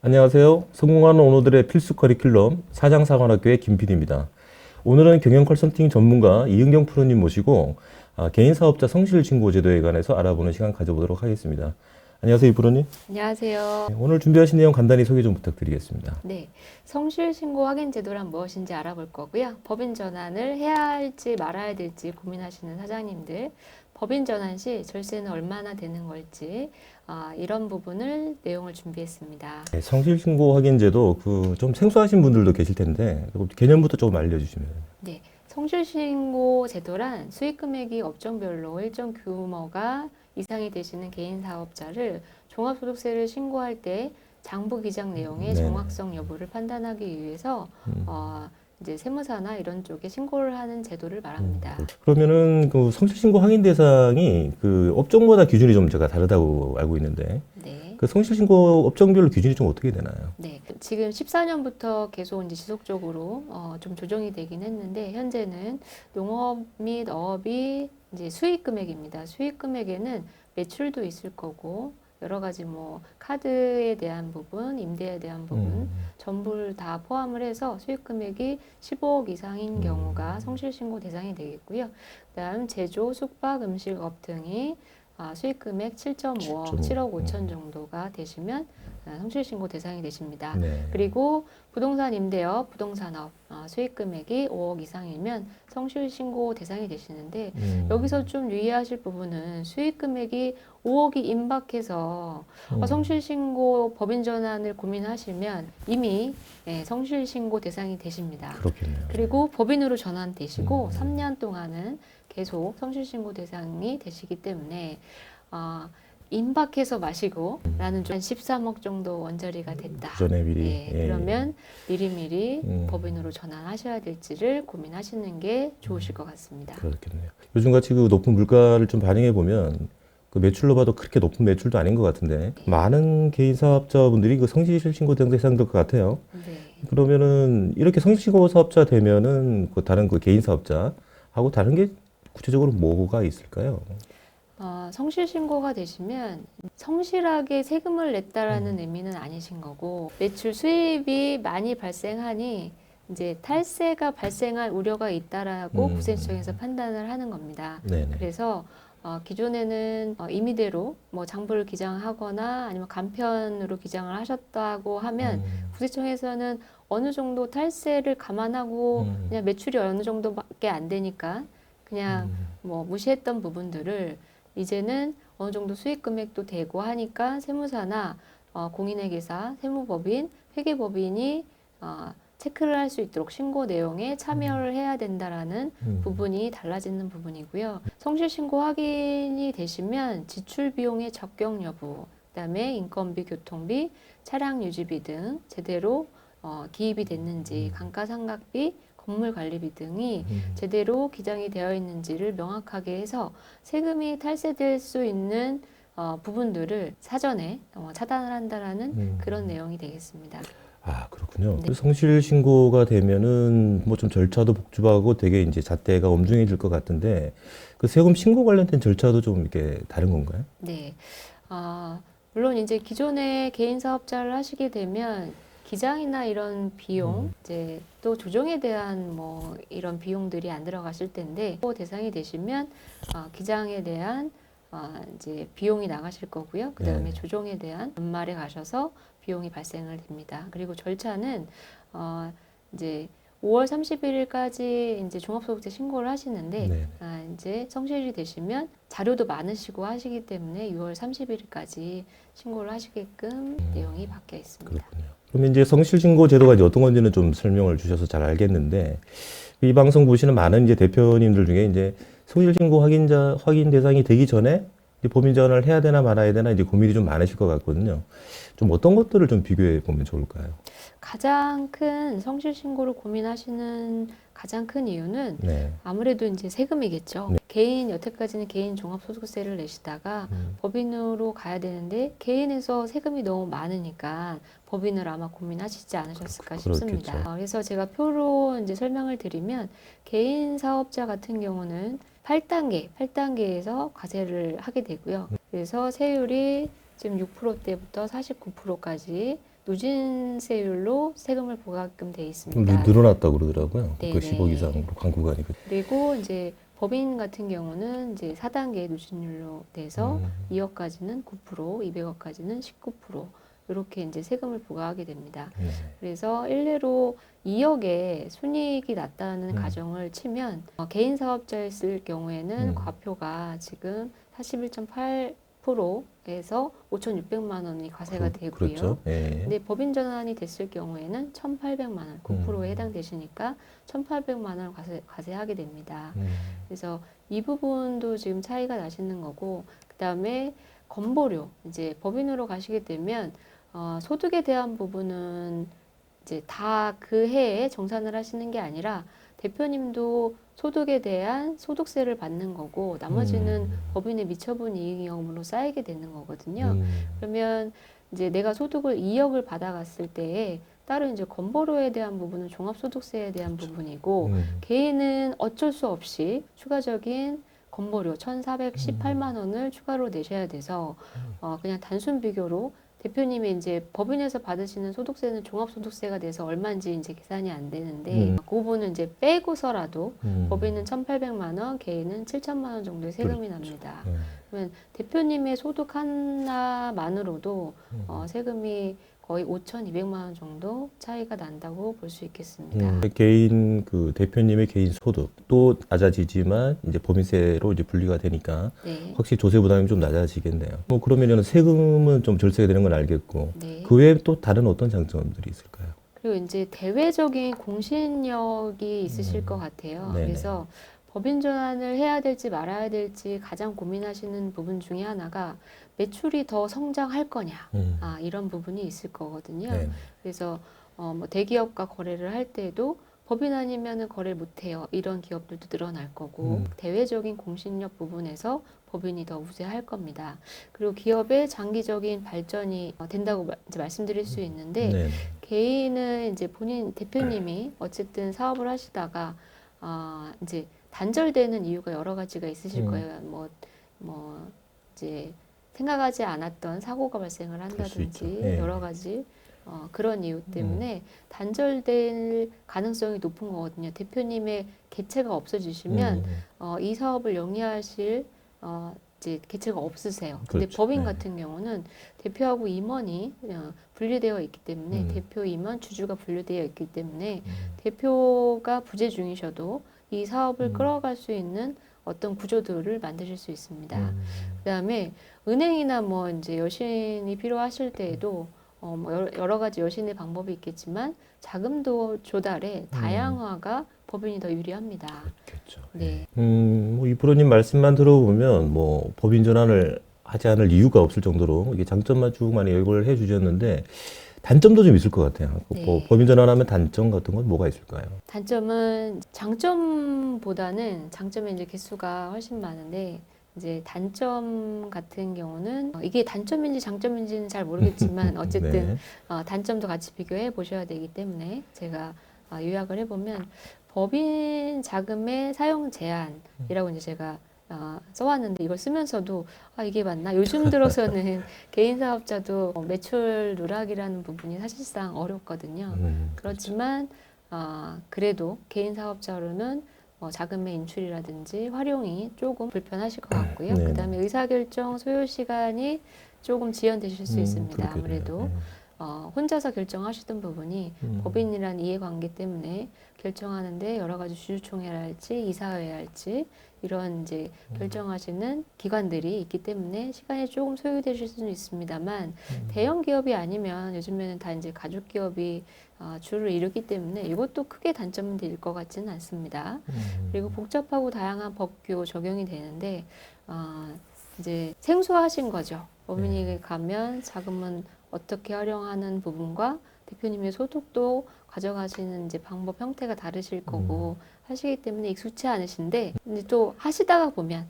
안녕하세요. 성공하는 오너들의 필수 커리큘럼 사장사관학교의 김PD입니다. 오늘은 경영 컨설팅 전문가 이은경 프로님 모시고 개인 사업자 성실 신고 제도에 관해서 알아보는 시간 가져보도록 하겠습니다. 안녕하세요, 이 프로님. 안녕하세요. 네, 오늘 준비하신 내용 간단히 소개 좀 부탁드리겠습니다. 네, 성실신고 확인 제도란 무엇인지 알아볼 거고요. 법인 전환을 해야 할지 말아야 될지 고민하시는 사장님들, 법인 전환 시 절세는 얼마나 되는 걸지 이런 부분을 내용을 준비했습니다. 네, 성실 신고 확인제도 좀 생소하신 분들도 계실 텐데 개념부터 조금 알려주시면. 네, 성실신고 제도란 수익 금액이 업종별로 일정 규모가 이상이 되시는 개인 사업자를 종합소득세를 신고할 때 장부 기장 내용의 네네. 정확성 여부를 판단하기 위해서 이제 세무사나 이런 쪽에 신고를 하는 제도를 말합니다. 그러면은 그 성실 신고 확인 대상이 그 업종마다 기준이 좀 제가 다르다고 알고 있는데 네. 그 성실 신고 업종별로 기준이 좀 어떻게 되나요? 네, 지금 14년부터 계속 이제 지속적으로 좀 조정이 되긴 했는데 현재는 농업 및 어업이 이제 수익 금액입니다. 수익 금액에는 매출도 있을 거고 여러 가지 뭐 카드에 대한 부분, 임대에 대한 부분 전부를 다 포함을 해서 수익 금액이 15억 이상인 경우가 성실신고 대상이 되겠고요. 그다음 제조, 숙박, 음식업 등이 수익 금액 7.5억, 7억 5천 정도가 되시면 성실신고 대상이 되십니다. 네. 그리고 부동산 임대업, 부동산업 수익 금액이 5억 이상이면 성실신고 대상이 되시는데 여기서 좀 유의하실 부분은 수익 금액이 5억이 임박해서 성실신고 법인 전환을 고민하시면 이미 성실신고 대상이 되십니다. 그렇겠네요. 그리고 법인으로 전환되시고 3년 동안은 계속 성실신고 대상이 되시기 때문에 임박해서 마시고 나는 좀 13억 정도 원자리가 됐다. 전에 미리. 네, 예. 그러면 미리미리 법인으로 전환하셔야 될지를 고민하시는 게 좋으실 것 같습니다. 그렇겠네요. 요즘같이 그 높은 물가를 좀 반영해 보면 그 매출로 봐도 그렇게 높은 매출도 아닌 것 같은데 많은 개인 사업자분들이 그 성실 신고 대상될 것 같아요. 네. 그러면은 이렇게 성실 신고 사업자 되면은 그 다른 그 개인 사업자하고 다른 게 구체적으로 뭐가 있을까요? 성실신고가 되시면 성실하게 세금을 냈다라는 의미는 아니신 거고 매출 수입이 많이 발생하니 이제 탈세가 발생할 우려가 있다라고 국세청에서 판단을 하는 겁니다. 네네. 그래서 기존에는 임의대로 뭐 장부를 기장하거나 아니면 간편으로 기장을 하셨다고 하면 국세청에서는 어느 정도 탈세를 감안하고 그냥 매출이 어느 정도밖에 안 되니까 그냥 뭐 무시했던 부분들을 이제는 어느 정도 수익 금액도 되고 하니까 세무사나 공인회계사, 세무법인, 회계법인이 체크를 할 수 있도록 신고 내용에 참여를 해야 된다라는 부분이 달라지는 부분이고요. 성실신고 확인이 되시면 지출 비용의 적격 여부, 그다음에 인건비, 교통비, 차량 유지비 등 제대로 기입이 됐는지, 감가상각비, 건물 관리비 등이 제대로 기장이 되어 있는지를 명확하게 해서 세금이 탈세될 수 있는 부분들을 사전에 차단을 한다라는 그런 내용이 되겠습니다. 아, 그렇군요. 네. 성실 신고가 되면은 뭐 좀 절차도 복잡하고 되게 이제 잣대가 엄중해질 것 같은데 그 세금 신고 관련된 절차도 좀 이렇게 다른 건가요? 네. 물론 이제 기존에 개인 사업자를 하시게 되면 기장이나 이런 비용, 이제 또 조정에 대한 뭐 이런 비용들이 안 들어가실 텐데 또 대상이 되시면 기장에 대한 이제 비용이 나가실 거고요. 그 다음에 네. 조정에 대한 연말에 가셔서 비용이 발생을 됩니다. 그리고 절차는 이제 5월 31일까지 이제 종합소득세 신고를 하시는데 네. 이제 성실이 되시면 자료도 많으시고 하시기 때문에 6월 30일까지 신고를 하시게끔 내용이 바뀌어 있습니다. 그렇군요. 그러면 이제 성실 신고 제도가 이제 어떤 건지는 좀 설명을 주셔서 잘 알겠는데 이 방송 보시는 많은 이제 대표님들 중에 이제 성실 신고 확인 대상이 되기 전에 이제 법인 전환을 해야 되나 말아야 되나 이제 고민이 좀 많으실 것 같거든요. 좀 어떤 것들을 좀 비교해 보면 좋을까요? 가장 큰 성실 신고를 고민하시는 가장 큰 이유는 네. 아무래도 이제 세금이겠죠. 네. 개인 여태까지는 개인 종합소득세를 내시다가 법인으로 가야 되는데 개인에서 세금이 너무 많으니까 법인을 아마 고민하시지 않으셨을까 싶습니다. 그렇겠죠. 그래서 제가 표로 이제 설명을 드리면 개인 사업자 같은 경우는 8단계에서 과세를 하게 되고요. 그래서 세율이 지금 6%대부터 49%까지 누진세율로 세금을 부과하게끔 돼 있습니다. 늘어났다고 그러더라고요. 그 네네. 10억 이상으로 간구간이. 그리고 이제 법인 같은 경우는 이제 4단계 누진율로 돼서 2억까지는 9%, 200억까지는 19% 이렇게 이제 세금을 부과하게 됩니다. 네. 그래서 일례로 2억의 순이익이 났다는 가정을 치면 개인 사업자였을 경우에는 과표가 지금 41.8%에서 5,600만 원이 과세가 되고요. 그렇죠. 예. 근데 법인 전환이 됐을 경우에는 1,800만 원, 9%에 해당되시니까 1,800만 원을 과세하게 됩니다. 그래서 이 부분도 지금 차이가 나시는 거고, 그다음에 건보료, 이제 법인으로 가시게 되면 소득에 대한 부분은 이제 다 그 해에 정산을 하시는 게 아니라 대표님도 소득에 대한 소득세를 받는 거고 나머지는 법인의 미처분 이익이익으로 쌓이게 되는 거거든요. 그러면 이제 내가 소득을 2억을 받아갔을 때에 따로 이제 건보료에 대한 부분은 종합소득세에 대한 부분이고 개인은 어쩔 수 없이 추가적인 건보료 1,418만 원을 추가로 내셔야 돼서 그냥 단순 비교로 대표님이 이제 법인에서 받으시는 소득세는 종합소득세가 돼서 얼마인지 이제 계산이 안 되는데 그 부분은 이제 빼고서라도 법인은 1,800만 원, 개인은 7천만 원 정도의 세금이 납니다. 그러면 대표님의 소득 하나만으로도 세금이 거의 5,200만 원 정도 차이가 난다고 볼 수 있겠습니다. 개인 그 대표님의 개인 소득도 낮아지지만 이제 법인세로 이제 분리가 되니까 네. 확실히 조세 부담이 좀 낮아지겠네요. 뭐 그러면은 세금은 좀 절세가 되는 건 알겠고 네. 그 외에 또 다른 어떤 장점들이 있을까요? 그리고 이제 대외적인 공신력이 있으실 것 같아요. 네네. 그래서 법인 전환을 해야 될지 말아야 될지 가장 고민하시는 부분 중에 하나가 매출이 더 성장할 거냐, 이런 부분이 있을 거거든요. 네. 그래서 뭐 대기업과 거래를 할 때도 법인 아니면은 거래를 못 해요. 이런 기업들도 늘어날 거고 대외적인 공신력 부분에서 법인이 더 우세할 겁니다. 그리고 기업의 장기적인 발전이 된다고 이제 말씀드릴 수 있는데 네. 개인은 이제 본인 대표님이 어쨌든 사업을 하시다가 이제 단절되는 이유가 여러 가지가 있으실 거예요. 뭐 이제 생각하지 않았던 사고가 발생을 한다든지 네. 여러 가지 그런 이유 때문에 단절될 가능성이 높은 거거든요. 대표님의 개체가 없어지시면 이 사업을 영위하실 이제 개체가 없으세요. 근데 그렇죠. 법인 네. 같은 경우는 대표하고 임원이 분리되어 있기 때문에 대표 임원 주주가 분리되어 있기 때문에 대표가 부재 중이셔도 이 사업을 끌어갈 수 있는 어떤 구조들을 만드실 수 있습니다. 그다음에 은행이나 뭐 이제 여신이 필요하실 때에도 뭐 여러 가지 여신의 방법이 있겠지만 자금도 조달에 다양화가 법인이 더 유리합니다. 그렇겠죠. 네. 뭐 이 프로님 말씀만 들어보면 뭐 법인 전환을 하지 않을 이유가 없을 정도로 이게 장점만 쭉 많이 열거를 해주셨는데 단점도 좀 있을 것 같아요. 네. 뭐 법인 전환하면 단점 같은 건 뭐가 있을까요? 단점은 장점보다는 장점의 이제 개수가 훨씬 많은데 이제 단점 같은 경우는 이게 단점인지 장점인지는 잘 모르겠지만 어쨌든 네. 단점도 같이 비교해 보셔야 되기 때문에 제가 요약을 해보면 법인 자금의 사용 제한이라고 이제 제가 써왔는데 이걸 쓰면서도 이게 맞나? 요즘 들어서는 개인 사업자도 매출 누락이라는 부분이 사실상 어렵거든요. 그렇지만 그래도 개인 사업자로는 자금의 인출이라든지 활용이 조금 불편하실 것 같고요. 네. 그다음에 의사결정 소요 시간이 조금 지연되실 수 있습니다. 그렇겠네요. 아무래도 혼자서 결정하시던 부분이 법인이란 이해관계 때문에 결정하는데 여러 가지 주주총회랄지 이사회랄지 이런 이제 결정하시는 기관들이 있기 때문에 시간이 조금 소요되실 수는 있습니다만 대형 기업이 아니면 요즘에는 다 이제 가족 기업이 주를 이루기 때문에 이것도 크게 단점은 될 것 같지는 않습니다. 그리고 복잡하고 다양한 법규 적용이 되는데 이제 생소하신 거죠. 법인이 가면 자금은 어떻게 활용하는 부분과 대표님의 소득도 가져가시는 이제 방법 형태가 다르실 거고 하시기 때문에 익숙치 않으신데 이제 또 하시다가 보면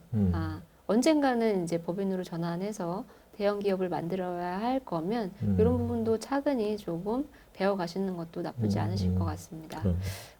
언젠가는 이제 법인으로 전환해서 대형 기업을 만들어야 할 거면 이런 부분도 차근히 조금 배워가시는 것도 나쁘지 않으실 것 같습니다.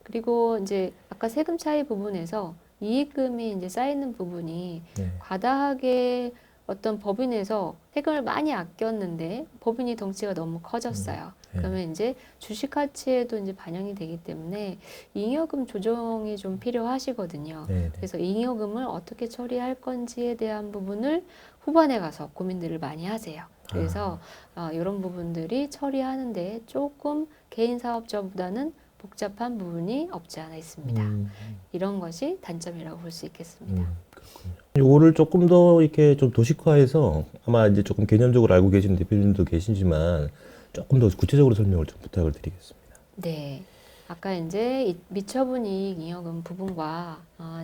그리고 이제 아까 세금 차이 부분에서 이익금이 이제 쌓이는 부분이 네. 과다하게 어떤 법인에서 세금을 많이 아꼈는데 법인이 덩치가 너무 커졌어요. 네. 그러면 이제 주식 가치에도 이제 반영이 되기 때문에 잉여금 조정이 좀 필요하시거든요. 네, 네. 그래서 잉여금을 어떻게 처리할 건지에 대한 부분을 후반에 가서 고민들을 많이 하세요. 그래서 이런 부분들이 처리하는데 조금 개인 사업자보다는 복잡한 부분이 없지 않아 있습니다. 이런 것이 단점이라고 볼 수 있겠습니다. 그렇군요. 요거를 조금 더 이렇게 좀 도식화해서 아마 이제 조금 개념적으로 알고 계시는 대표님도 계시지만 조금 더 구체적으로 설명을 좀 부탁을 드리겠습니다. 네. 아까 이제 미처분 이익 잉여금 부분과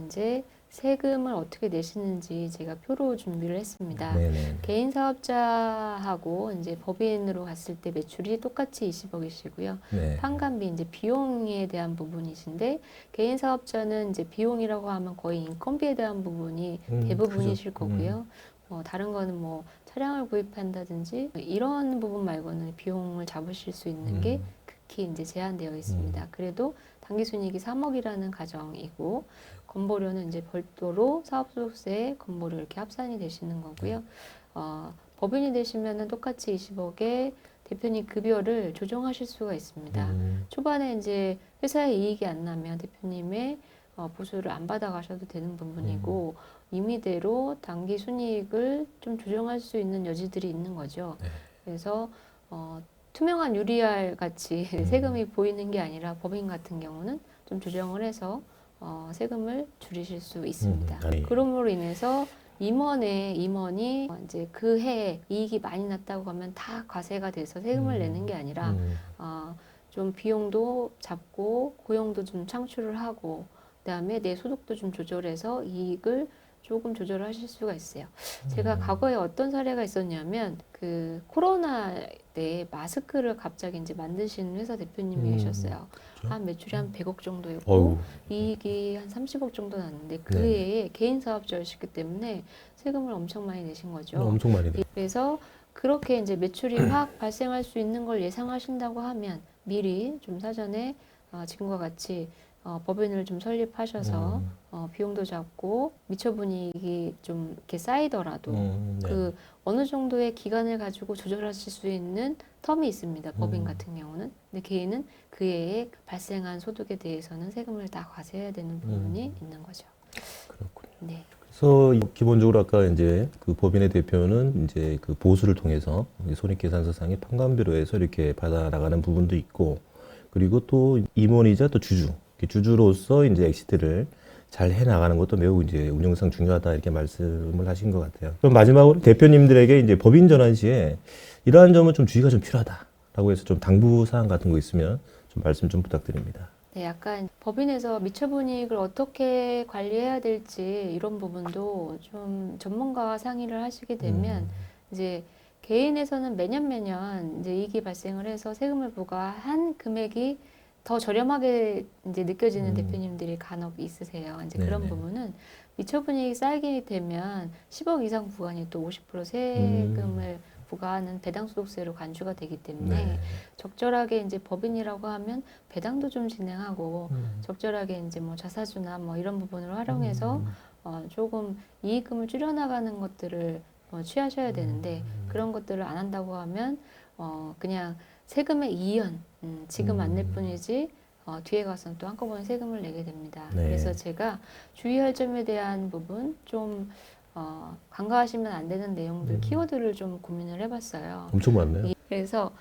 이제 세금을 어떻게 내시는지 제가 표로 준비를 했습니다. 네네. 개인 사업자하고 이제 법인으로 갔을 때 매출이 똑같이 20억이시고요. 네. 판관비 이제 비용에 대한 부분이신데 개인 사업자는 이제 비용이라고 하면 거의 인건비에 대한 부분이 대부분이실 그죠. 거고요. 다른 거는 뭐 차량을 구입한다든지 이런 부분 말고는 비용을 잡으실 수 있는 게 극히 이제 제한되어 있습니다. 그래도 당기순이익이 3억이라는 가정이고 건보료는 이제 별도로 사업소득세 건보료 이렇게 합산이 되시는 거고요. 법인이 되시면은 똑같이 20억에 대표님 급여를 조정하실 수가 있습니다. 초반에 이제 회사에 이익이 안 나면 대표님의 보수를 안 받아가셔도 되는 부분이고 임의대로 당기 순이익을 좀 조정할 수 있는 여지들이 있는 거죠. 네. 그래서 투명한 유리알 같이 세금이 보이는 게 아니라 법인 같은 경우는 좀 조정을 해서 세금을 줄이실 수 있습니다. 아니. 그럼으로 인해서 임원이 이제 그 해에 이익이 많이 났다고 하면 다 과세가 돼서 세금을 내는 게 아니라 좀 비용도 잡고 고용도 좀 창출을 하고 그다음에 내 소득도 좀 조절해서 이익을 조금 조절하실 수가 있어요. 제가 과거에 어떤 사례가 있었냐면 그 코로나 때 마스크를 갑자기 이제 만드시는 회사 대표님이 계셨어요. 그렇죠. 한 매출이 한 100억 정도였고 어우. 이익이 한 30억 정도 났는데 그 네. 해에 개인 사업자이셨기 때문에 세금을 엄청 많이 내신 거죠. 엄청 많이 돼. 그래서 그렇게 이제 매출이 확 발생할 수 있는 걸 예상하신다고 하면 미리 좀 사전에 지금과 같이 법인을 좀 설립하셔서 비용도 잡고 미처분이익이 좀 이렇게 쌓이더라도 네. 그 어느 정도의 기간을 가지고 조절하실 수 있는 텀이 있습니다. 법인 같은 경우는. 근데 개인은 그 해에 발생한 소득에 대해서는 세금을 다 과세해야 되는 부분이 있는 거죠. 그렇군요. 네. 그래서 기본적으로 아까 이제 그 법인의 대표는 이제 그 보수를 통해서 손익계산서상의 판관비로해서 이렇게 받아 나가는 부분도 있고 그리고 또 임원이자 또 주주로서 이제 엑시트를 잘 해 나가는 것도 매우 이제 운영상 중요하다 이렇게 말씀을 하신 것 같아요. 그럼 마지막으로 대표님들에게 이제 법인 전환 시에 이러한 점은 좀 주의가 좀 필요하다라고 해서 좀 당부 사항 같은 거 있으면 좀 말씀 좀 부탁드립니다. 네, 약간 법인에서 미처분이익을 어떻게 관리해야 될지 이런 부분도 좀 전문가와 상의를 하시게 되면 이제 개인에서는 매년 이제 이익이 발생을 해서 세금을 부과한 금액이 더 저렴하게 이제 느껴지는 대표님들이 간혹 있으세요. 이제 그런 네네. 부분은 미처분이익이 쌓이게 되면 10억 이상 부과니 또 50% 세금을 부과하는 배당소득세로 간주가 되기 때문에 네. 적절하게 이제 법인이라고 하면 배당도 좀 진행하고 적절하게 이제 뭐 자사주나 뭐 이런 부분을 활용해서 조금 이익금을 줄여나가는 것들을 취하셔야 되는데 그런 것들을 안 한다고 하면 그냥 세금의 이연 지금 안 낼 뿐이지 뒤에 가서는 또 한꺼번에 세금을 내게 됩니다. 네. 그래서 제가 주의할 점에 대한 부분 좀 간과하시면 안 되는 내용들 키워드를 좀 고민을 해봤어요. 엄청 많네요. 그래서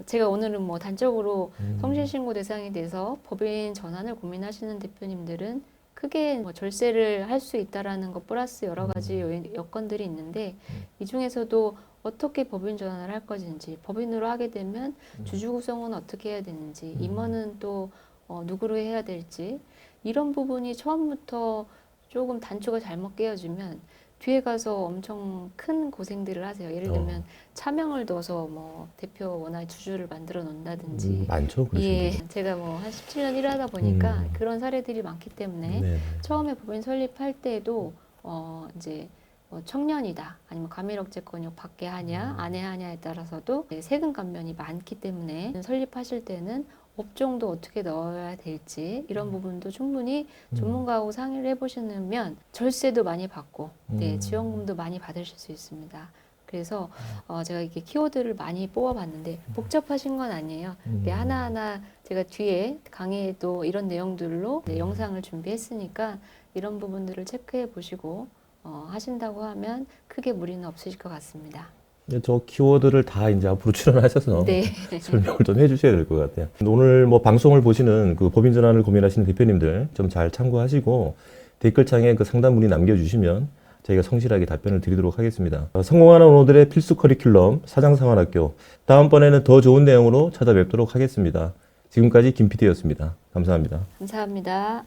제가 오늘은 뭐 단적으로 성실신고 대상이 돼서 법인 전환을 고민하시는 대표님들은 크게 뭐 절세를 할 수 있다라는 것 플러스 여러 가지 여건들이 있는데 이 중에서도 어떻게 법인 전환을 할 것인지 법인으로 하게 되면 주주 구성은 어떻게 해야 되는지 임원은 또 누구로 해야 될지 이런 부분이 처음부터 조금 단초가 잘못 깨어지면 뒤에 가서 엄청 큰 고생들을 하세요. 예를 들면 차명을 둬서 뭐 대표나 주주를 만들어 놓는다든지. 많죠. 그러신 예, 분들. 제가 뭐 한 17년 일하다 보니까 그런 사례들이 많기 때문에 네. 처음에 법인 설립할 때에도 이제 청년이다 아니면 과밀억제권역 받게 하냐 안 해야 하냐에 따라서도 세금 감면이 많기 때문에 설립하실 때는 업종도 어떻게 넣어야 될지 이런 부분도 충분히 전문가하고 상의를 해보시면 절세도 많이 받고 지원금도 많이 받으실 수 있습니다. 그래서 제가 이렇게 키워드를 많이 뽑아봤는데 복잡하신 건 아니에요. 하나하나 제가 뒤에 강의에도 이런 내용들로 영상을 준비했으니까 이런 부분들을 체크해 보시고 하신다고 하면 크게 무리는 없으실 것 같습니다. 저 키워드를 다 이제 앞으로 출연하셔서 네. 설명을 좀 해주셔야 될 것 같아요. 오늘 뭐 방송을 보시는 그 법인 전환을 고민하시는 대표님들 좀 잘 참고하시고 댓글창에 그 상담 문의 남겨주시면 저희가 성실하게 답변을 드리도록 하겠습니다. 성공하는 오너들의 필수 커리큘럼 사장상환학교 다음번에는 더 좋은 내용으로 찾아뵙도록 하겠습니다. 지금까지 김 PD였습니다. 감사합니다. 감사합니다.